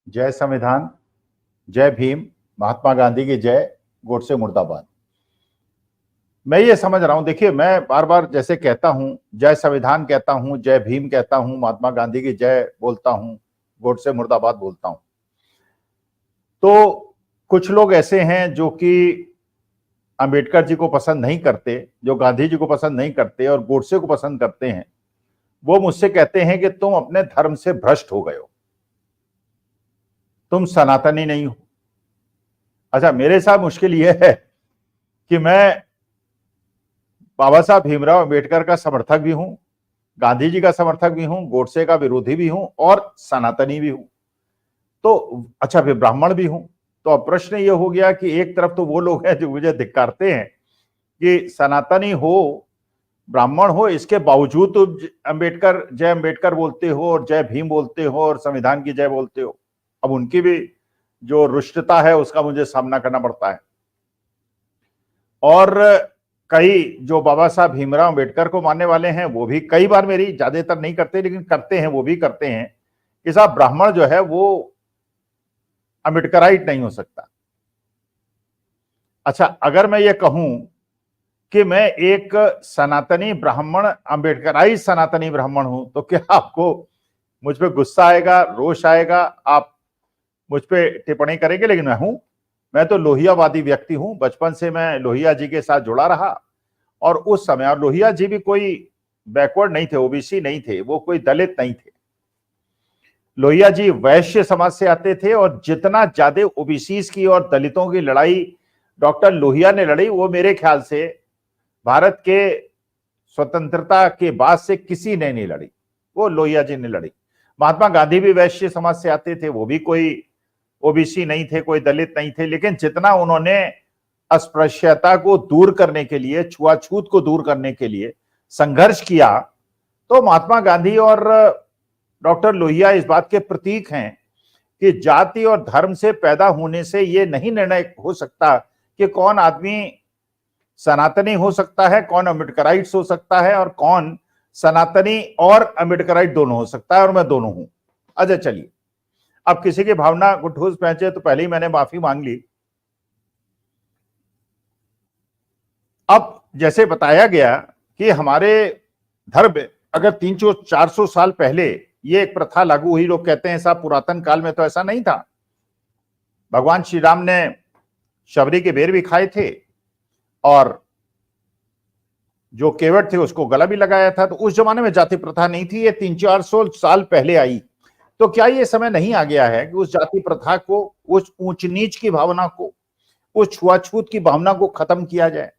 जय संविधान, जय भीम, महात्मा गांधी की जय, गोडसे मुर्दाबाद। मैं ये समझ रहा हूं, देखिए मैं बार बार जैसे कहता हूं, जय संविधान कहता हूं, जय भीम कहता हूं, महात्मा गांधी की जय बोलता हूं, गोडसे मुर्दाबाद बोलता हूं। तो कुछ लोग ऐसे हैं जो कि अंबेडकर जी को पसंद नहीं करते, जो गांधी जी को पसंद नहीं करते और गोडसे को पसंद करते हैं, वो मुझसे कहते हैं कि तुम अपने धर्म से भ्रष्ट हो गए हो, तुम सनातनी नहीं हो। अच्छा, मेरे साथ मुश्किल यह है कि मैं बाबा साहब भीमराव अंबेडकर का समर्थक भी हूं, गांधी जी का समर्थक भी हूं, गोडसे का विरोधी भी हूं और सनातनी भी हूं। तो अच्छा, फिर ब्राह्मण भी हूं। तो अब प्रश्न ये हो गया कि एक तरफ तो वो लोग हैं जो मुझे धिक्कारते हैं कि सनातनी हो, ब्राह्मण हो, इसके बावजूद तो जय अंबेडकर बोलते हो और जय भीम बोलते हो और संविधान की जय बोलते हो। अब उनकी भी जो रुष्टता है उसका मुझे सामना करना पड़ता है। और कई जो बाबा साहब भीमराव अंबेडकर को मानने वाले हैं वो भी कई बार, मेरी ज्यादातर नहीं करते लेकिन करते हैं, वो भी करते हैं कि साहब ब्राह्मण जो है वो अंबेडकराइट नहीं हो सकता। अच्छा, अगर मैं ये कहूं कि मैं एक सनातनी ब्राह्मण, अंबेडकराइट सनातनी ब्राह्मण हूं, तो क्या आपको मुझ पे गुस्सा आएगा, रोष आएगा, आप मुझ पे टिप्पणी करेंगे? लेकिन मैं तो लोहियावादी व्यक्ति हूं। बचपन से मैं लोहिया जी के साथ जुड़ा रहा और उस समय, और लोहिया जी भी कोई बैकवर्ड नहीं थे, ओबीसी नहीं थे, वो कोई दलित नहीं थे। लोहिया जी वैश्य समाज से आते थे और जितना ज्यादा ओबीसी की और दलितों की लड़ाई डॉक्टर लोहिया ने लड़ी, वो मेरे ख्याल से भारत के स्वतंत्रता के बाद से किसी ने नहीं लड़ी, वो लोहिया जी ने लड़ी। महात्मा गांधी भी वैश्य समाज से आते थे, वो भी कोई ओबीसी नहीं थे, कोई दलित नहीं थे, लेकिन जितना उन्होंने अस्पृश्यता को दूर करने के लिए, छुआछूत को दूर करने के लिए संघर्ष किया, तो महात्मा गांधी और डॉक्टर लोहिया इस बात के प्रतीक हैं कि जाति और धर्म से पैदा होने से यह नहीं निर्णय हो सकता कि कौन आदमी सनातनी हो सकता है, कौन अम्बेडकराइट हो सकता है और कौन सनातनी और अम्बेडकराइट दोनों हो सकता है, और मैं दोनों हूं। अच्छा चलिए, अब किसी की भावना को ठोस पहुंचे तो पहले ही मैंने माफी मांग ली। अब जैसे बताया गया कि हमारे धर्म में अगर 300-400 साल पहले ये एक प्रथा लागू हुई, लोग कहते हैं साहब पुरातन काल में तो ऐसा नहीं था, भगवान श्री राम ने शबरी के बेर भी खाए थे और जो केवट थे उसको गला भी लगाया था, तो उस जमाने में जाति प्रथा नहीं थी, ये 300-400 साल पहले आई। तो क्या ये समय नहीं आ गया है कि उस जाति प्रथा को, उस ऊंच नीच की भावना को, उस छुआछूत की भावना को खत्म किया जाए?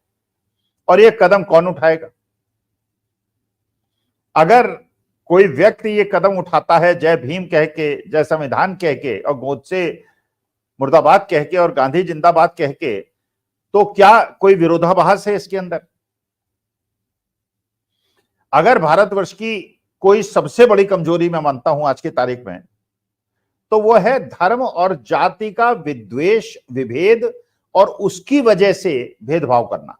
और ये कदम कौन उठाएगा? अगर कोई व्यक्ति ये कदम उठाता है जय भीम कह के, जय संविधान कह के और गोडसे मुर्दाबाद कह के और गांधी जिंदाबाद कह के, तो क्या कोई विरोधाभास है इसके अंदर? अगर भारतवर्ष की कोई सबसे बड़ी कमजोरी मैं मानता हूं आज की तारीख में, तो वो है धर्म और जाति का विद्वेष, विभेद और उसकी वजह से भेदभाव करना।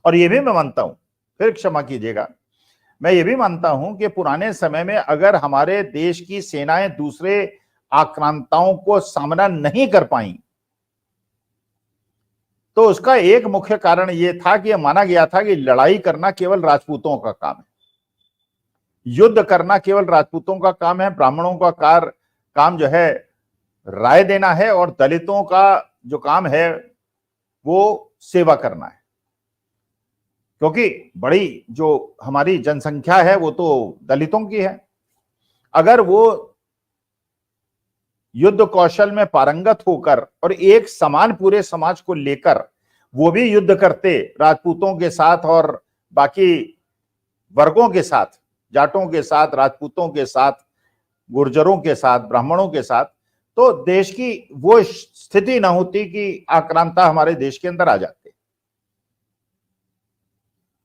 और ये भी मैं मानता हूं, फिर क्षमा कीजिएगा, मैं ये भी मानता हूं कि पुराने समय में अगर हमारे देश की सेनाएं दूसरे आक्रांताओं को सामना नहीं कर पाई, तो उसका एक मुख्य कारण यह था कि यह माना गया था कि लड़ाई करना केवल राजपूतों का काम है, युद्ध करना केवल राजपूतों का काम है, ब्राह्मणों का काम जो है राय देना है और दलितों का जो काम है वो सेवा करना है। क्योंकि बड़ी जो हमारी जनसंख्या है वो तो दलितों की है। अगर वो युद्ध कौशल में पारंगत होकर और एक समान पूरे समाज को लेकर वो भी युद्ध करते राजपूतों के साथ और बाकी वर्गों के साथ, जाटों के साथ, राजपूतों के साथ, गुर्जरों के साथ, ब्राह्मणों के साथ, तो देश की वो स्थिति ना होती कि आक्रांता हमारे देश के अंदर आ जाते।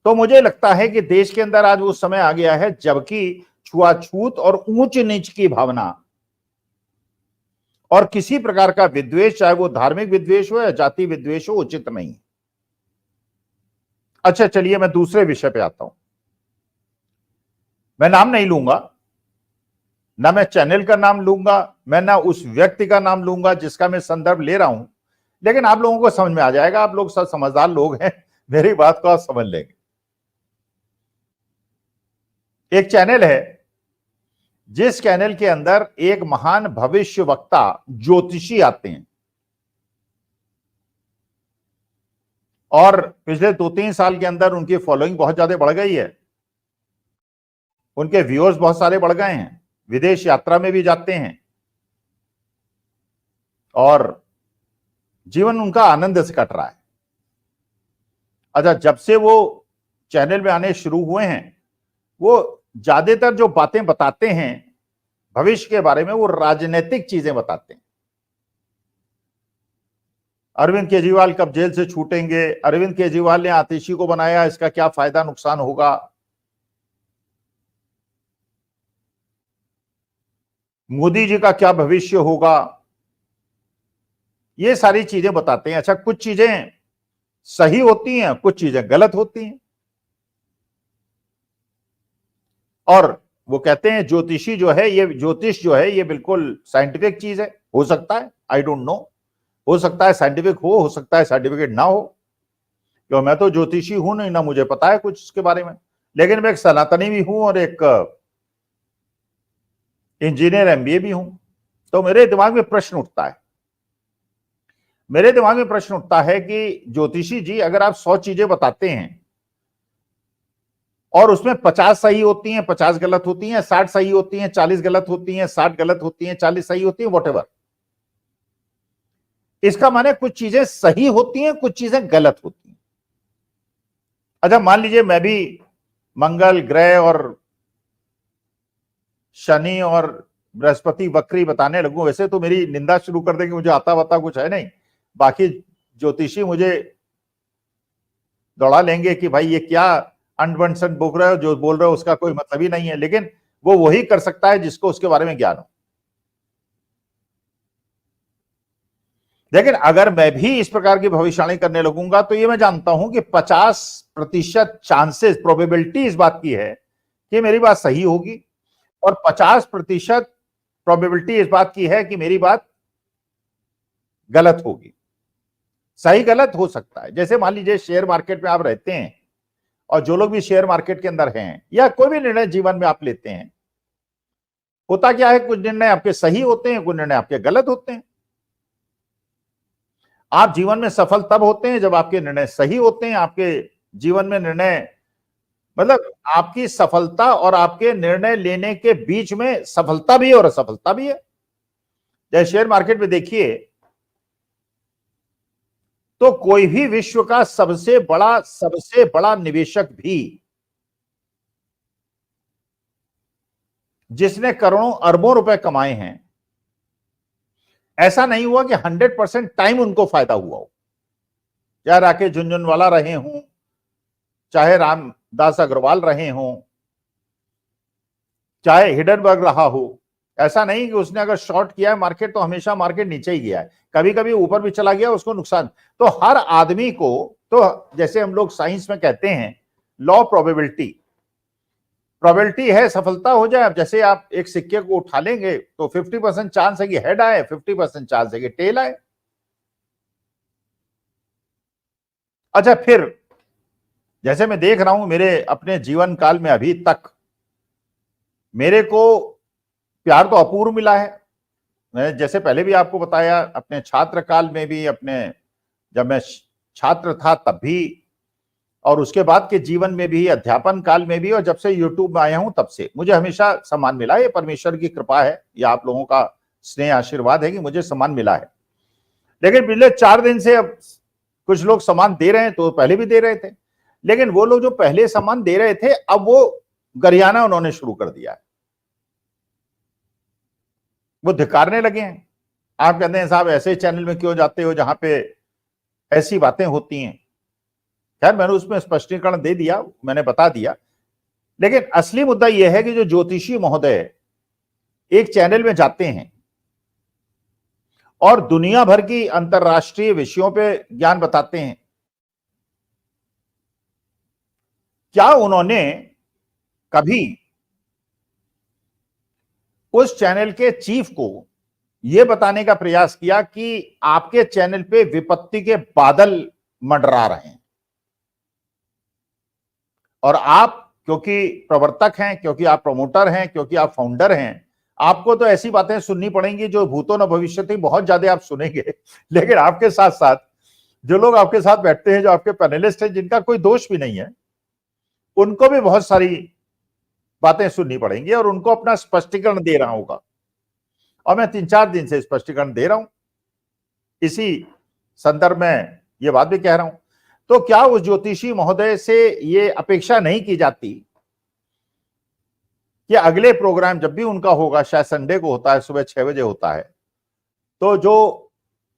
तो मुझे लगता है कि देश के अंदर आज वो समय आ गया है जबकि छुआछूत और ऊंच नीच की भावना और किसी प्रकार का विद्वेष, चाहे वो धार्मिक विद्वेष हो या जाति विद्वेष हो, उचित नहीं। अच्छा चलिए, मैं दूसरे विषय पे आता हूं। मैं नाम नहीं लूंगा, ना मैं चैनल का नाम लूंगा, मैं ना उस व्यक्ति का नाम लूंगा जिसका मैं संदर्भ ले रहा हूं, लेकिन आप लोगों को समझ में आ जाएगा, आप लोग सब समझदार लोग हैं, मेरी बात को आप समझ लेंगे। एक चैनल है जिस चैनल के अंदर एक महान भविष्य वक्ता ज्योतिषी आते हैं, और पिछले 2-3 साल के अंदर उनकी फॉलोइंग बहुत ज्यादा बढ़ गई है, उनके व्यूअर्स बहुत सारे बढ़ गए हैं, विदेश यात्रा में भी जाते हैं और जीवन उनका आनंद से कट रहा है। अच्छा, जब से वो चैनल में आने शुरू हुए हैं, वो ज्यादातर जो बातें बताते हैं भविष्य के बारे में, वो राजनीतिक चीजें बताते हैं। अरविंद केजरीवाल कब जेल से छूटेंगे, अरविंद केजरीवाल ने आतिशी को बनाया, इसका क्या फायदा नुकसान होगा, मोदी जी का क्या भविष्य होगा, ये सारी चीजें बताते हैं। अच्छा, कुछ चीजें सही होती हैं, कुछ चीजें गलत होती हैं, और वो कहते हैं ज्योतिषी जो है, ये ज्योतिष जो है ये बिल्कुल साइंटिफिक चीज है। हो सकता है, आई डोंट नो, हो सकता है साइंटिफिक हो सकता है साइंटिफिक ना हो, क्यों मैं तो ज्योतिषी हूं नहीं, ना मुझे पता है कुछ इसके बारे में, लेकिन मैं एक सनातनी भी हूं और एक इंजीनियर एमबीए भी हूं। तो मेरे दिमाग में प्रश्न उठता है, मेरे दिमाग में प्रश्न उठता है कि ज्योतिषी जी, अगर आप 100 चीजें बताते हैं और उसमें 50 सही होती हैं, 50 गलत होती हैं, 60 सही होती हैं, 40 गलत होती हैं, 60 गलत होती हैं, 40 सही होती हैं, वॉटेवर, इसका माने कुछ चीजें सही होती हैं, कुछ चीजें गलत होती हैं। अच्छा, मान लीजिए मैं भी मंगल ग्रह और शनि और बृहस्पति वक्री बताने लगूं, वैसे तो मेरी निंदा शुरू कर देंगे, मुझे आता वाता कुछ है नहीं, बाकी ज्योतिषी मुझे दौड़ा लेंगे कि भाई ये क्या अनबंसन बोल रहे हो, जो बोल रहे हो उसका कोई मतलब ही नहीं है, लेकिन वो वही कर सकता है जिसको उसके बारे में ज्ञान हो। लेकिन अगर मैं भी इस प्रकार की भविष्यवाणी करने लगूंगा तो ये मैं जानता हूं कि 50% चांसेस, प्रोबेबिलिटी इस बात की है कि मेरी बात सही होगी, और 50% प्रोबेबिलिटी इस बात की है कि मेरी बात गलत होगी। सही गलत हो सकता है। जैसे मान लीजिए शेयर मार्केट में आप रहते हैं, और जो लोग भी शेयर मार्केट के अंदर हैं, या कोई भी निर्णय जीवन में आप लेते हैं, होता क्या है, कुछ निर्णय आपके सही होते हैं, कुछ निर्णय आपके गलत होते हैं। आप जीवन में सफल तब होते हैं जब आपके निर्णय सही होते हैं। आपके जीवन में निर्णय, मतलब आपकी सफलता और आपके निर्णय लेने के बीच में सफलता भी है और असफलता भी है। जैसे शेयर मार्केट में देखिए, तो कोई भी विश्व का सबसे बड़ा निवेशक भी, जिसने करोड़ों अरबों रुपए कमाए हैं, ऐसा नहीं हुआ कि 100% टाइम उनको फायदा हुआ हो। चाहे राकेश झुनझुनवाला रहे हों, चाहे रामदास अग्रवाल रहे हों, चाहे हिडनबर्ग रहा हो, ऐसा नहीं कि उसने अगर शॉर्ट किया है मार्केट तो हमेशा मार्केट नीचे ही गया है, कभी कभी ऊपर भी चला गया, उसको नुकसान। तो हर आदमी को, तो जैसे हम लोग साइंस में कहते हैं लॉ प्रोबेबिलिटी, प्रोबेबिलिटी है सफलता हो जाए। अब जैसे आप एक सिक्के को उठा लेंगे तो 50% चांस है कि हेड आए, 50% चांस है कि टेल आए। अच्छा, फिर जैसे मैं देख रहा हूं मेरे अपने जीवन काल में अभी तक मेरे को प्यार तो अपूर्व मिला है। मैं जैसे पहले भी आपको बताया, अपने छात्र काल में भी, अपने जब मैं छात्र था तब भी, और उसके बाद के जीवन में भी, अध्यापन काल में भी, और जब से यूट्यूब में आया हूं तब से मुझे हमेशा सम्मान मिला। ये परमेश्वर की कृपा है, या आप लोगों का स्नेह आशीर्वाद है कि मुझे सम्मान मिला है। लेकिन पिछले 4 दिन से अब कुछ लोग सम्मान दे रहे हैं, तो पहले भी दे रहे थे, लेकिन वो लोग जो पहले सम्मान दे रहे थे, अब वो गरियाना उन्होंने शुरू कर दिया है, वो धिक्कारने लगे हैं। आप कहते हैं साहब ऐसे चैनल में क्यों जाते हो जहां पे ऐसी बातें होती हैं। खैर, मैंने उसमें स्पष्टीकरण दे दिया, मैंने बता दिया। लेकिन असली मुद्दा यह है कि जो ज्योतिषी महोदय एक चैनल में जाते हैं और दुनिया भर की अंतरराष्ट्रीय विषयों पे ज्ञान बताते हैं, क्या उन्होंने कभी उस चैनल के चीफ को यह बताने का प्रयास किया कि आपके चैनल पे विपत्ति के बादल मंडरा रहे हैं और आप क्योंकि प्रवर्तक हैं, क्योंकि आप प्रमोटर हैं, क्योंकि आप फाउंडर हैं, आपको तो ऐसी बातें सुननी पड़ेंगी जो भूतो न भविष्यति बहुत ज्यादा आप सुनेंगे। लेकिन आपके साथ साथ जो लोग आपके साथ बैठते हैं, जो आपके पैनलिस्ट हैं, जिनका कोई दोष भी नहीं है, उनको भी बहुत सारी बातें सुननी पड़ेंगी और उनको अपना स्पष्टीकरण दे रहा होगा। और मैं 3-4 दिन से स्पष्टीकरण दे रहा हूं, इसी संदर्भ में यह बात भी कह रहा हूं। तो क्या उस ज्योतिषी महोदय से यह अपेक्षा नहीं की जाती कि अगले प्रोग्राम जब भी उनका होगा, शायद संडे को होता है, सुबह 6 बजे होता है, तो जो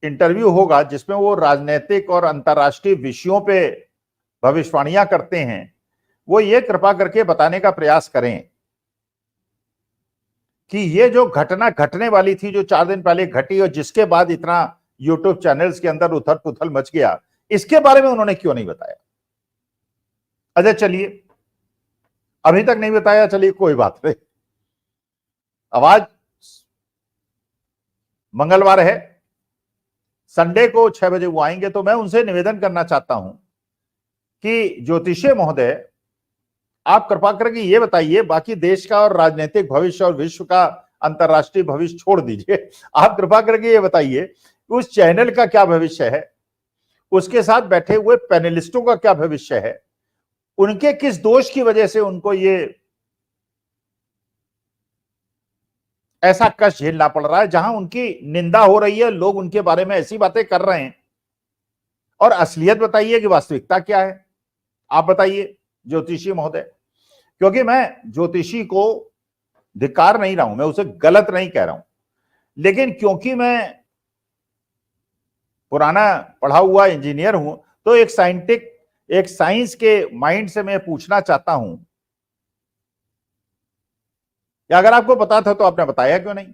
इंटरव्यू होगा जिसमें वो राजनीतिक और अंतर्राष्ट्रीय विषयों पे भविष्यवाणियां करते हैं, वो ये कृपा करके बताने का प्रयास करें कि ये जो घटना घटने वाली थी, जो 4 दिन पहले घटी और जिसके बाद इतना यूट्यूब चैनल्स के अंदर उथल पुथल मच गया, इसके बारे में उन्होंने क्यों नहीं बताया। अच्छा चलिए, अभी तक नहीं बताया, चलिए कोई बात नहीं। अब आज मंगलवार है, संडे को 6 बजे वो आएंगे, तो मैं उनसे निवेदन करना चाहता हूं कि ज्योतिषी महोदय, आप कृपा करके ये बताइए, बाकी देश का और राजनीतिक भविष्य और विश्व का अंतरराष्ट्रीय भविष्य छोड़ दीजिए, आप कृपा करके ये बताइए उस चैनल का क्या भविष्य है, उसके साथ बैठे हुए पैनलिस्टों का क्या भविष्य है, उनके किस दोष की वजह से उनको ये ऐसा कष्ट झेलना पड़ रहा है, जहां उनकी निंदा हो रही है, लोग उनके बारे में ऐसी बातें कर रहे हैं। और असलियत बताइए कि वास्तविकता क्या है, आप बताइए ज्योतिषी महोदय। क्योंकि मैं ज्योतिषी को धिक्कार नहीं रहा हूं, मैं उसे गलत नहीं कह रहा हूं, लेकिन क्योंकि मैं पुराना पढ़ा हुआ इंजीनियर हूं, तो एक साइंस के माइंड से मैं पूछना चाहता हूं कि अगर आपको पता था तो आपने बताया क्यों नहीं।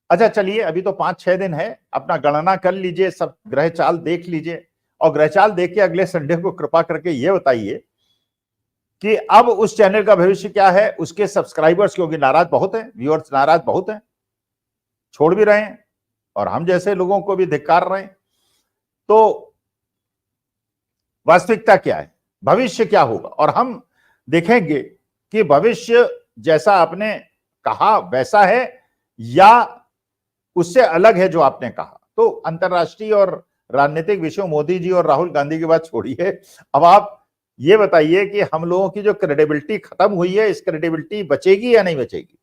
अच्छा चलिए, अभी तो 5-6 दिन है, अपना गणना कर लीजिए, सब ग्रह चाल देख लीजिए और ग्रह चाल देख के अगले संडे को कृपा करके ये बताइए कि अब उस चैनल का भविष्य क्या है। उसके सब्सक्राइबर्स क्योंकि नाराज बहुत हैं, व्यूअर्स नाराज बहुत हैं, छोड़ भी रहे हैं और हम जैसे लोगों को भी धिक्कार रहे हैं। तो वास्तविकता क्या है, भविष्य क्या होगा, और हम देखेंगे कि भविष्य जैसा आपने कहा वैसा है या उससे अलग है जो आपने कहा। तो अंतरराष्ट्रीय और राजनीतिक विषयों, मोदी जी और राहुल गांधी की बात छोड़िए, अब आप ये बताइए कि हम लोगों की जो क्रेडिबिलिटी खत्म हुई है, इस क्रेडिबिलिटी बचेगी या नहीं बचेगी।